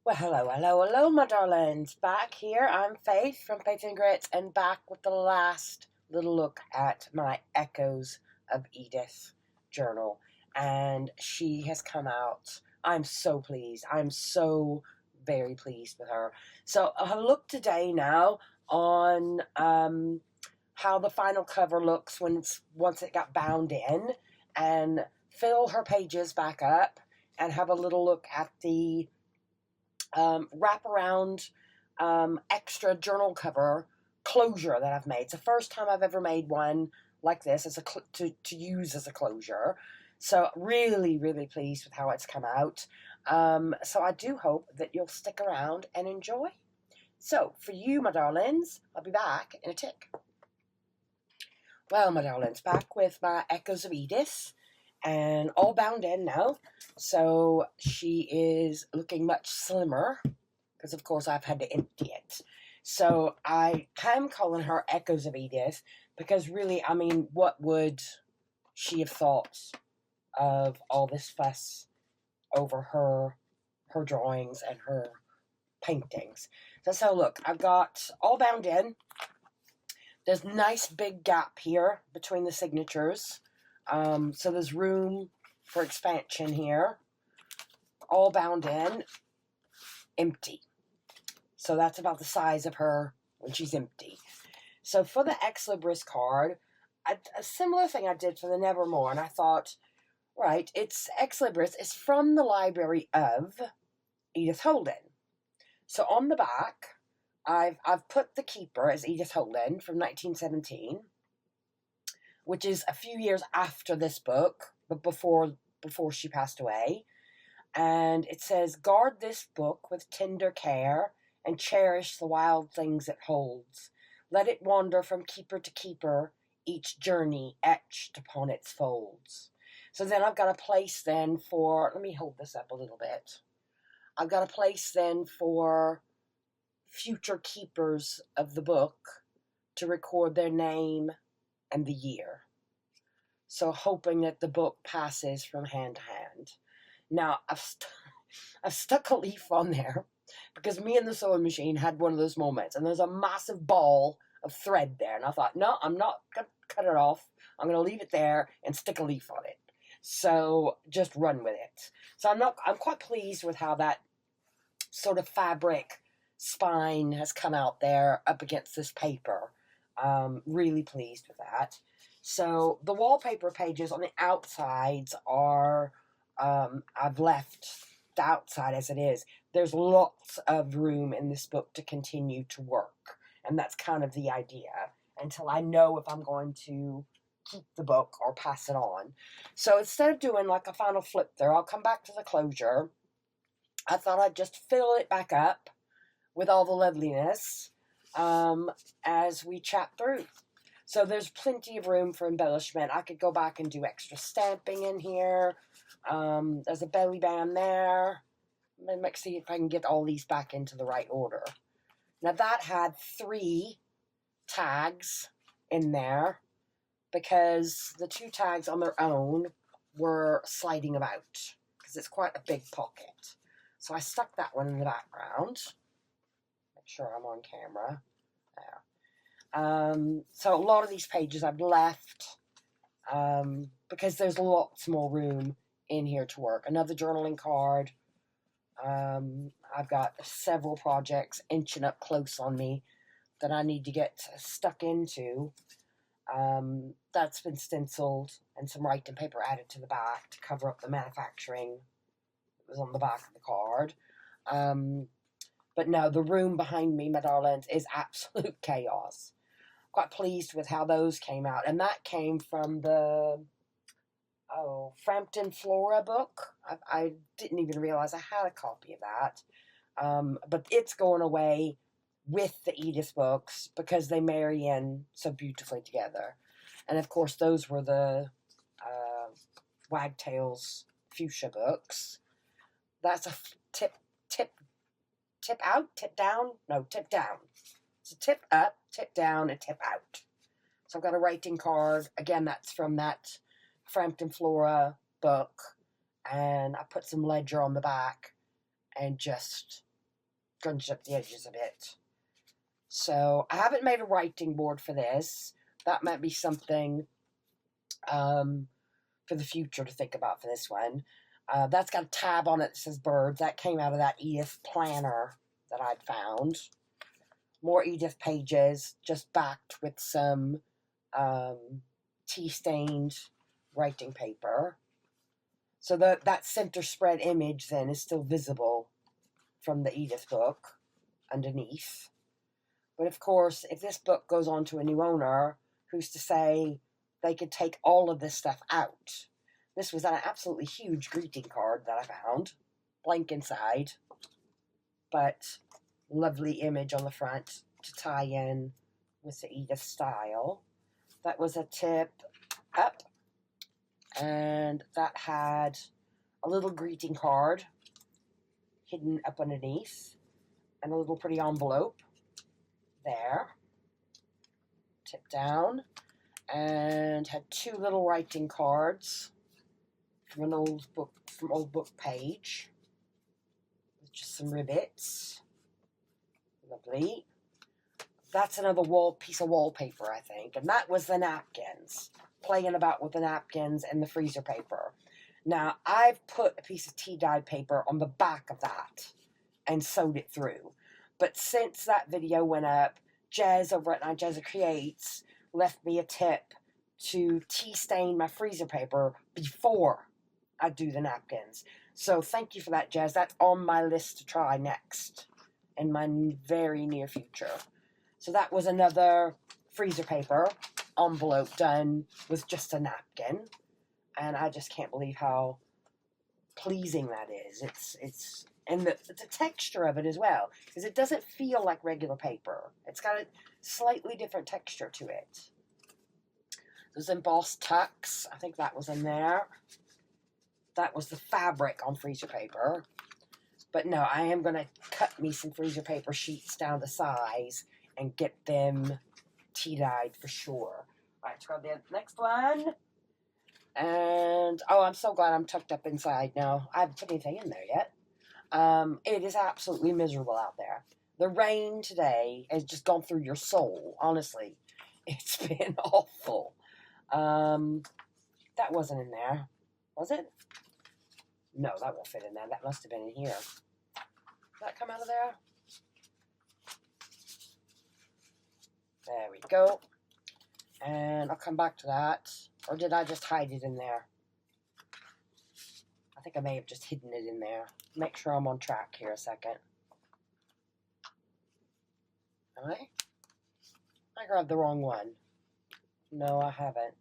Well, hello, my darlings. Back here, I'm Faith from Faith and Grits, and back with the last little look at my Echoes of Edith journal. And she has come out. I'm so pleased. I'm so very pleased with her. So I'll look today now on how the final cover looks once it got bound in, and fill her pages back up, and have a little look at the wraparound extra journal cover closure that I've made. It's the first time I've ever made one like this as to use as a closure. So really, really pleased with how it's come out. So I do hope that you'll stick around and enjoy. So for you, my darlings, I'll be back in a tick. Well, my darlings, back with my Echoes of Edith, and all bound in now. So she is looking much slimmer, because of course I've had to empty it. So I am calling her Echoes of Edith, because really, I mean, what would she have thought of all this fuss over her drawings and her paintings? So look, I've got all bound in. There's a nice big gap here between the signatures. So there's room for expansion here. All bound in, empty. So that's about the size of her when she's empty. So for the Ex Libris card, a similar thing I did for the Nevermore, and I thought, right, it's Ex Libris. It's from the library of Edith Holden. So on the back, I've put the keeper as Edith Holden from 1917, which is a few years after this book, but before she passed away. And it says, "Guard this book with tender care, and cherish the wild things it holds. Let it wander from keeper to keeper, each journey etched upon its folds." So then I've got a place then for, let me hold this up a little bit. I've got a place then for future keepers of the book to record their name and the year. So hoping that the book passes from hand to hand. Now, I've stuck a leaf on there because me and the sewing machine had one of those moments, and there's a massive ball of thread there, and I thought, no, I'm not going to cut it off. I'm going to leave it there and stick a leaf on it. So just run with it. So I'm quite pleased with how that sort of fabric spine has come out there up against this paper. Really pleased with that. So the wallpaper pages on the outsides are, I've left the outside as it is. There's lots of room in this book to continue to work, and that's kind of the idea, until I know if I'm going to keep the book or pass it on. So instead of doing like a final flip there, I'll come back to the closure. I thought I'd just fill it back up with all the loveliness as we chat through. So there's plenty of room for embellishment. I could go back and do extra stamping in here. There's a belly band there. Let's see if I can get all these back into the right order. Now that had 3 tags in there, because the 2 tags on their own were sliding about, because it's quite a big pocket. So I stuck that one in the background. Make sure I'm on camera. There. So a lot of these pages I've left because there's lots more room in here to work. Another journaling card. I've got several projects inching up close on me that I need to get stuck into. That's been stenciled and some writing paper added to the back to cover up the manufacturing that was on the back of the card. But no, the room behind me, my darlings, is absolute chaos. Quite pleased with how those came out. And that came from the Frampton Flora book. I didn't even realize I had a copy of that. But it's going away with the Edith books because they marry in so beautifully together. And of course, those were the Wagtails fuchsia books. That's a tip out, tip down? No, tip down. So tip up, tip down, and tip out. So I've got a writing card. Again, that's from that Frampton Flora book. And I put some ledger on the back and just scrunched up the edges a bit. So I haven't made a writing board for this. That might be something for the future to think about for this one. That's got a tab on it that says birds. That came out of that Edith planner that I'd found. More Edith pages, just backed with some tea-stained writing paper. So that center spread image then is still visible from the Edith book underneath. But of course, if this book goes on to a new owner, who's to say they could take all of this stuff out? This was an absolutely huge greeting card that I found, blank inside, but lovely image on the front to tie in with the Edith style. That was a tip up, and that had a little greeting card hidden up underneath, and a little pretty envelope there, tip down, and had two little writing cards from an old book page with just some rivets. Lovely. That's another piece of wallpaper, I think, and that was the napkins, playing about with the napkins and the freezer paper. Now, I've put a piece of tea-dyed paper on the back of that and sewed it through. But since that video went up, Jez over at Jez Creates left me a tip to tea stain my freezer paper before I do the napkins. So thank you for that, Jez. That's on my list to try next in my very near future. So that was another freezer paper envelope done with just a napkin. And I just can't believe how pleasing that is. And the texture of it as well, because it doesn't feel like regular paper. It's got a slightly different texture to it. Those embossed tucks, I think that was in there. That was the fabric on freezer paper. But no, I am going to cut me some freezer paper sheets down to size and get them tea-dyed for sure. All right, let's grab the next one. And, oh, I'm so glad I'm tucked up inside now. I haven't put anything in there yet. It is absolutely miserable out there. The rain today has just gone through your soul, honestly. It's been awful. That wasn't in there, was it? No, that won't fit in there. That must have been in here. Did that come out of there? There we go. And I'll come back to that. Or did I just hide it in there? I think I may have just hidden it in there. Make sure I'm on track here a second. Am I? I grabbed the wrong one. No, I haven't.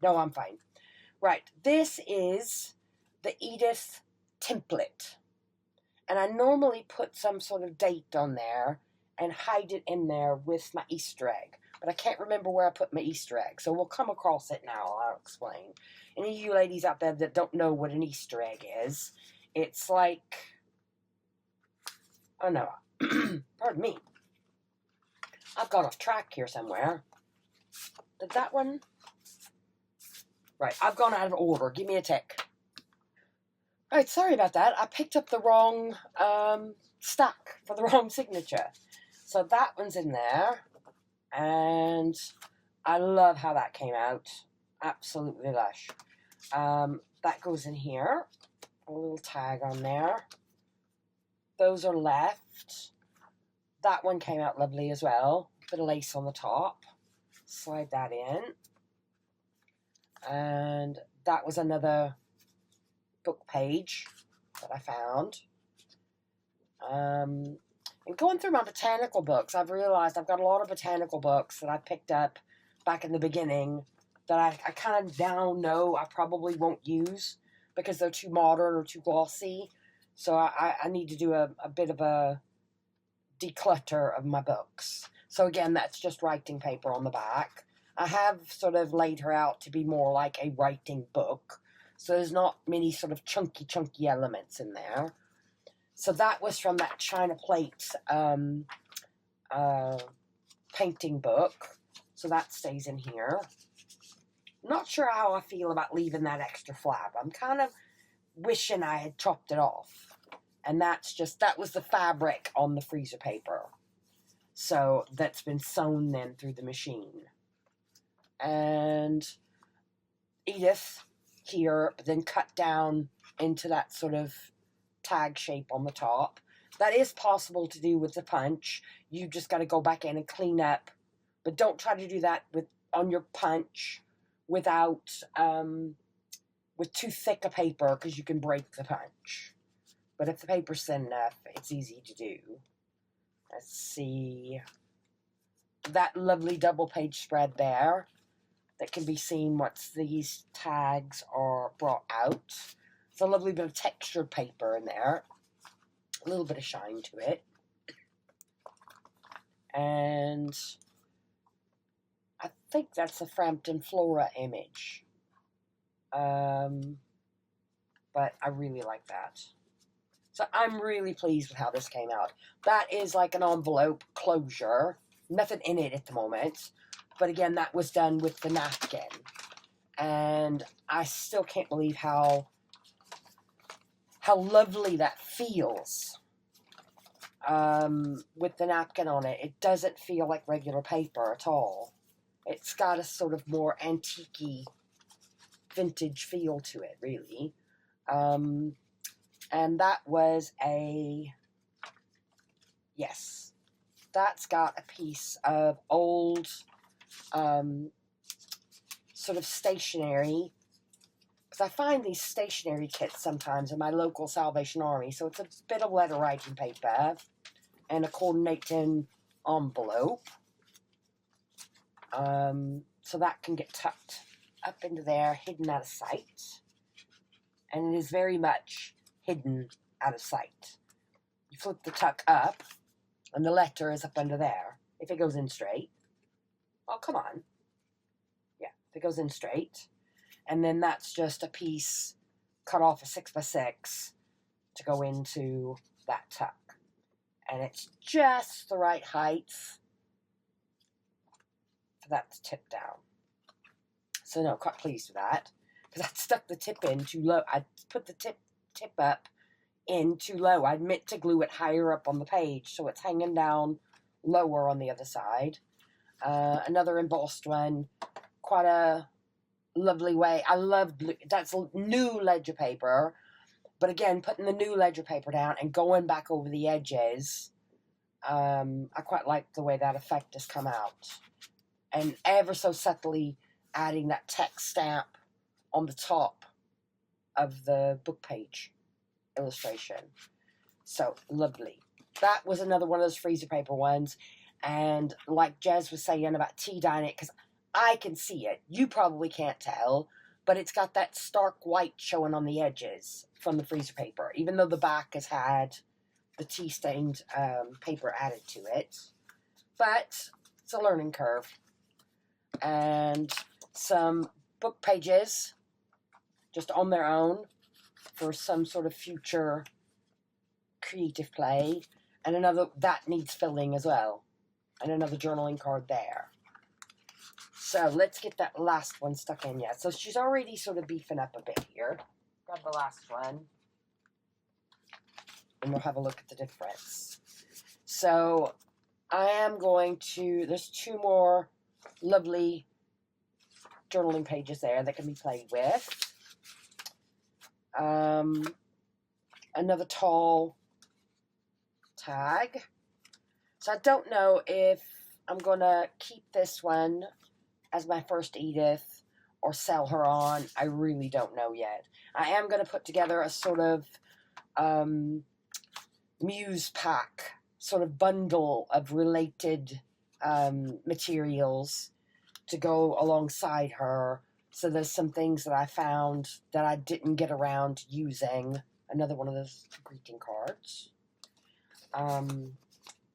No, I'm fine. Right, this is the Edith template. And I normally put some sort of date on there and hide it in there with my Easter egg. But I can't remember where I put my Easter egg. So we'll come across it now. I'll explain. Any of you ladies out there that don't know what an Easter egg is, it's like, oh no, pardon me. I've gone off track here somewhere. Did that one? Right, I've gone out of order. Give me a tick. All right, sorry about that. I picked up the wrong stack for the wrong signature. So that one's in there. And I love how that came out. Absolutely lush. That goes in here. A little tag on there. Those are left. That one came out lovely as well. Bit of lace on the top. Slide that in. And that was another book page that I found. And going through my botanical books, I've realized I've got a lot of botanical books that I picked up back in the beginning that I kind of now know I probably won't use because they're too modern or too glossy. So I need to do a bit of a declutter of my books. So again, that's just writing paper on the back. I have sort of laid her out to be more like a writing book. So there's not many sort of chunky elements in there. So that was from that China plate painting book. So that stays in here. Not sure how I feel about leaving that extra flap. I'm kind of wishing I had chopped it off And that was the fabric on the freezer paper. So that's been sewn then through the machine. And Edith here, then cut down into that sort of tag shape on the top. That is possible to do with the punch. You just got to go back in and clean up. But don't try to do that on your punch without, with too thick a paper, because you can break the punch. But if the paper's thin enough, it's easy to do. Let's see. That lovely double page spread there that can be seen once these tags are brought out. It's a lovely bit of textured paper in there. A little bit of shine to it. And I think that's a Frampton Flora image. But I really like that. So I'm really pleased with how this came out. That is like an envelope closure. Nothing in it at the moment. But again, that was done with the napkin. And I still can't believe how lovely that feels with the napkin on it. It doesn't feel like regular paper at all. It's got a sort of more antique-y, vintage feel to it, really. And that was yes, that's got a piece of old sort of stationery, because I find these stationery kits sometimes in my local Salvation Army. So it's a bit of letter writing paper and a coordinating envelope. So that can get tucked up into there, hidden out of sight. And it is very much hidden out of sight. You flip the tuck up, and the letter is up under there. If it goes in straight. Oh, come on. Yeah, if it goes in straight. And then that's just a piece cut off a 6x6 to go into that tuck. And it's just the right height for that to tip down. So no, quite pleased with that. Because I'd stuck the tip in too low. I put the tip up in too low. I meant to glue it higher up on the page, so it's hanging down lower on the other side. Another embossed one, quite a lovely way. I love, that's new ledger paper, but again, putting the new ledger paper down and going back over the edges, I quite like the way that effect has come out. And ever so subtly adding that text stamp on the top of the book page illustration. So lovely. That was another one of those freezer paper ones. And like Jez was saying about tea dyeing it, because I can see it. You probably can't tell, but it's got that stark white showing on the edges from the freezer paper, even though the back has had the tea stained paper added to it. But it's a learning curve. And some book pages just on their own for some sort of future creative play. And another that needs filling as well. And another journaling card there. So let's get that last one stuck in yet. So she's already sort of beefing up a bit here. Grab the last one. And we'll have a look at the difference. So I am going to, there's two more lovely journaling pages there that can be played with. Another tall tag. So I don't know if I'm going to keep this one as my first Edith or sell her on. I really don't know yet. I am going to put together a sort of muse pack, sort of bundle of related materials to go alongside her. So there's some things that I found that I didn't get around using. Another one of those greeting cards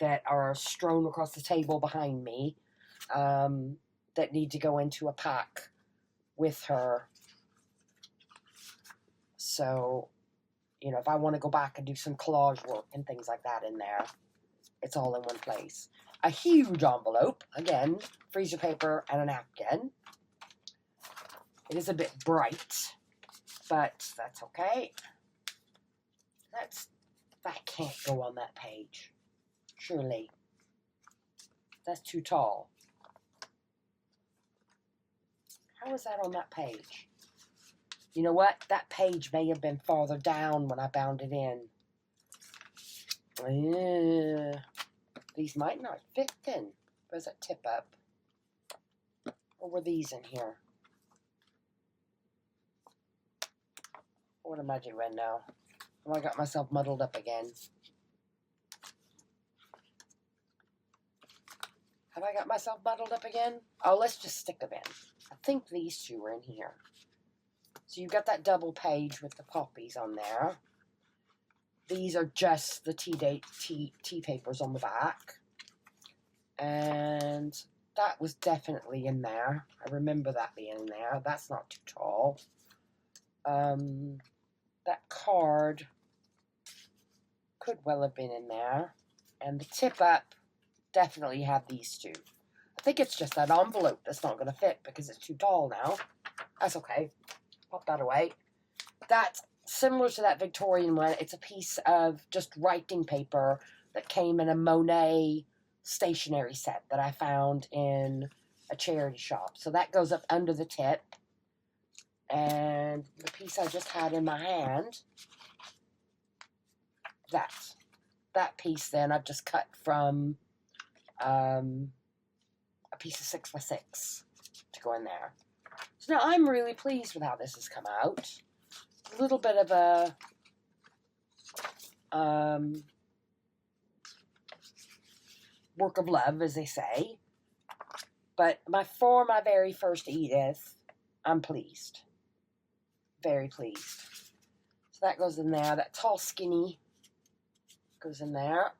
that are strewn across the table behind me that need to go into a pack with her. So, you know, if I want to go back and do some collage work and things like that in there, it's all in one place. A huge envelope, again, freezer paper and a napkin. It is a bit bright, but that's okay. Let's That can't go on that page. Surely. That's too tall. How is that on that page? You know what? That page may have been farther down when I bound it in. These might not fit then. Where's that tip up? Or were these in here? What am I doing now? Oh, I got myself muddled up again. Have I got myself muddled up again? Oh, let's just stick them in. I think these two were in here. So you've got that double page with the poppies on there. These are just the tea papers on the back. And that was definitely in there. I remember that being in there. That's not too tall. That card could well have been in there. And the tip up definitely had these two. I think it's just that envelope that's not going to fit because it's too tall now. That's okay. Pop that away. That's similar to that Victorian one. It's a piece of just writing paper that came in a Monet stationery set that I found in a charity shop. So that goes up under the tip. And the piece I just had in my hand, that piece then I've just cut from a piece of 6x6 to go in there. So now I'm really pleased with how this has come out. A little bit of a work of love, as they say. But for my very first Edith, I'm pleased. Very pleased. So that goes in there. That tall skinny goes in there.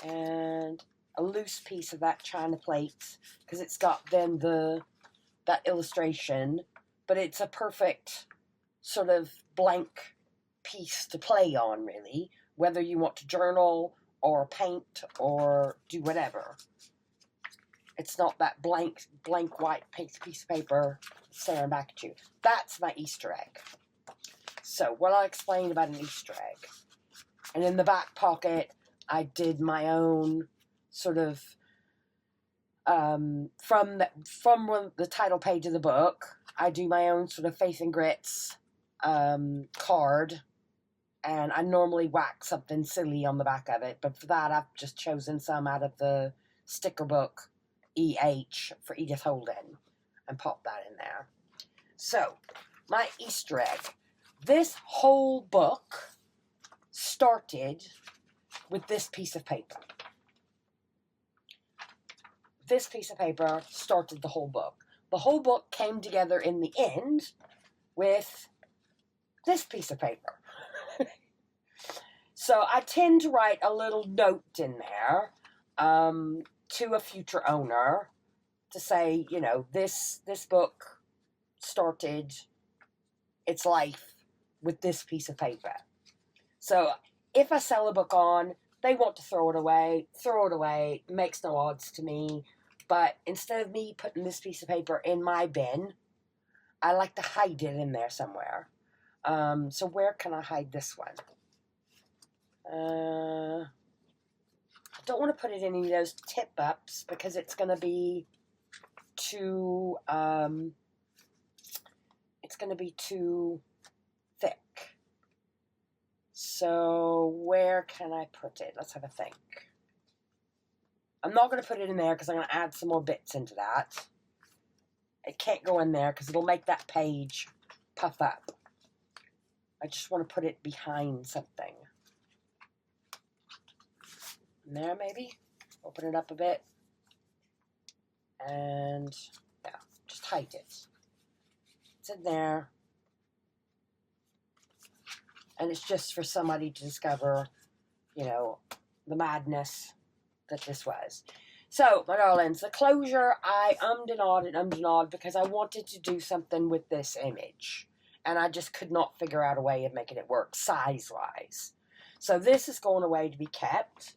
And a loose piece of that china plate, because it's got then that illustration, but it's a perfect sort of blank piece to play on, really, whether you want to journal or paint or do whatever. It's not that blank white piece of paper staring back at you. That's my Easter egg. So what I explained about an Easter egg, and in the back pocket I did my own sort of from the title page of the book, I do my own sort of Faith and Grits card, and I normally whack something silly on the back of it, but for that I've just chosen some out of the sticker book EH for Edith Holden and popped that in there. So, my Easter egg. This whole book started with this piece of paper. This piece of paper started the whole book. The whole book came together in the end with this piece of paper. So I tend to write a little note in there to a future owner to say, you know, this book started its life with this piece of paper. So if I sell a book on, they want to throw it away, makes no odds to me. But instead of me putting this piece of paper in my bin, I like to hide it in there somewhere. So where can I hide this one? I don't want to put it in any of those tip ups because it's going to be too, thick. So where can I put it? Let's have a think. I'm not going to put it in there because I'm going to add some more bits into that. It can't go in there because it'll make that page puff up. I just want to put it behind something. In there, maybe. Open it up a bit. And, yeah, just hide it. It's in there. And it's just for somebody to discover, you know, the madness that this was. So, my darlings, the closure, I ummed and awed because I wanted to do something with this image. And I just could not figure out a way of making it work size-wise. So this is going away to be kept.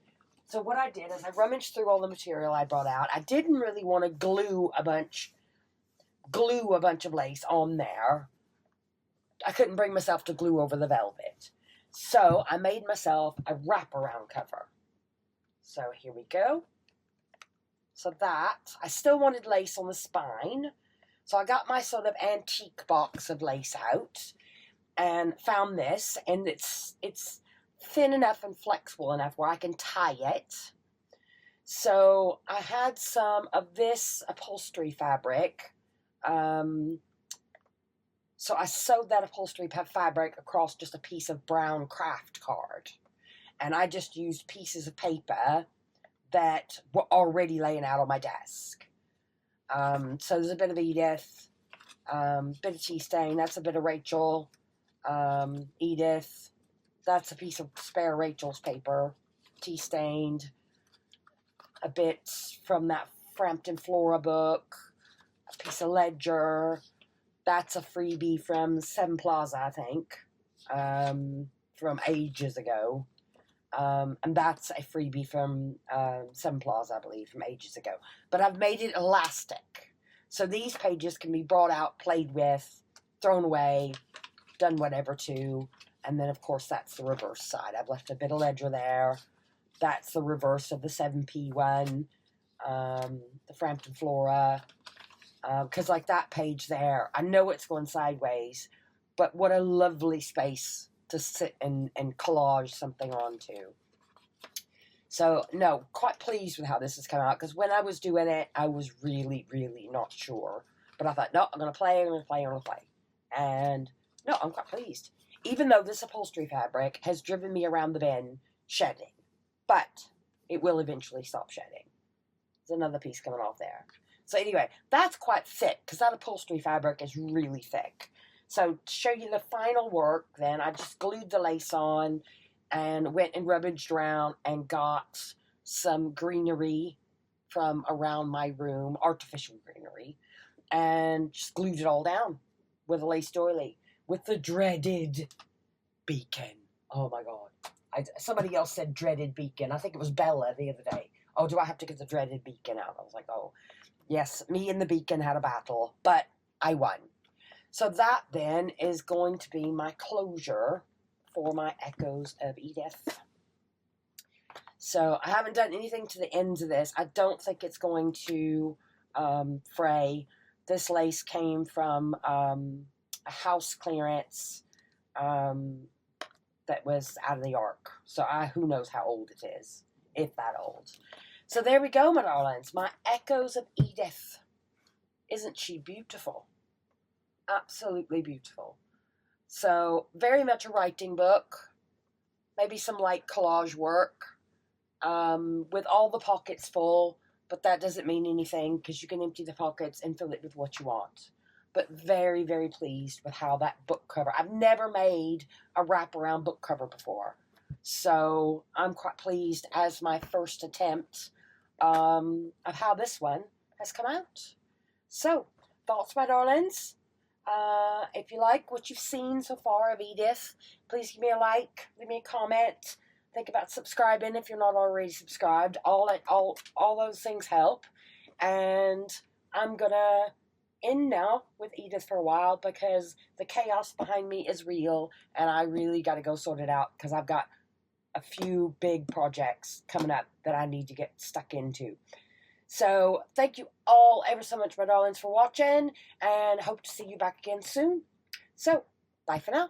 So what I did is I rummaged through all the material I brought out. I didn't really want to glue a bunch of lace on there. I couldn't bring myself to glue over the velvet. So I made myself a wraparound cover. So here we go. So that, I still wanted lace on the spine. So I got my sort of antique box of lace out and found this, and it's thin enough and flexible enough where I can tie it. So I had some of this upholstery fabric. So I sewed that upholstery fabric across just a piece of brown craft card. And I just used pieces of paper that were already laying out on my desk. So there's a bit of Edith, bit of tea stain, that's a bit of Rachel, Edith, that's a piece of spare Rachel's paper, tea stained, a bit from that Frampton Flora book, a piece of Ledger, that's a freebie from Seven Plaza, I think, from ages ago. And that's a freebie from Seven Plaza, I believe, from ages ago. But I've made it elastic. So these pages can be brought out, played with, thrown away, done whatever to. And then, of course, that's the reverse side. I've left a bit of Ledger there. That's the reverse of the 7P one, the Frampton Flora. Because like that page there, I know it's going sideways, but what a lovely space to sit and collage something onto. So, no, quite pleased with how this has come out, because when I was doing it, I was really, really not sure. But I thought, no, I'm going to play, I'm going to play, I'm going to play. And, no, I'm quite pleased. Even though this upholstery fabric has driven me around the bin shedding. But it will eventually stop shedding. There's another piece coming off there. So anyway, that's quite thick, because that upholstery fabric is really thick. So to show you the final work, then, I just glued the lace on and went and rummaged around and got some greenery from around my room, artificial greenery, and just glued it all down with a lace doily, with the dreaded beacon. Oh my God. Somebody else said dreaded beacon. I think it was Bella the other day. Oh, do I have to get the dreaded beacon out? I was like, oh. Yes, me and the beacon had a battle, but I won. So that then is going to be my closure for my Echoes of Edith. So I haven't done anything to the ends of this. I don't think it's going to fray. This lace came from a house clearance that was out of the ark. So who knows how old it is, if that old. So there we go, my darlings. My Echoes of Edith. Isn't she beautiful? Absolutely beautiful. So very much a writing book. Maybe some light collage work. With all the pockets full. But that doesn't mean anything, because you can empty the pockets and fill it with what you want. But very, very pleased with how that book cover. I've never made a wraparound book cover before. So I'm quite pleased as my first attempt of how this one has come out. So, thoughts, my darlings? If you like what you've seen so far of Edith, please give me a like, leave me a comment. Think about subscribing if you're not already subscribed. All those things help. And I'm gonna end now with Edith for a while, because the chaos behind me is real, and I really got to go sort it out, because I've got a few big projects coming up that I need to get stuck into. So thank you all ever so much, my darlings, for watching, and hope to see you back again soon. So bye for now.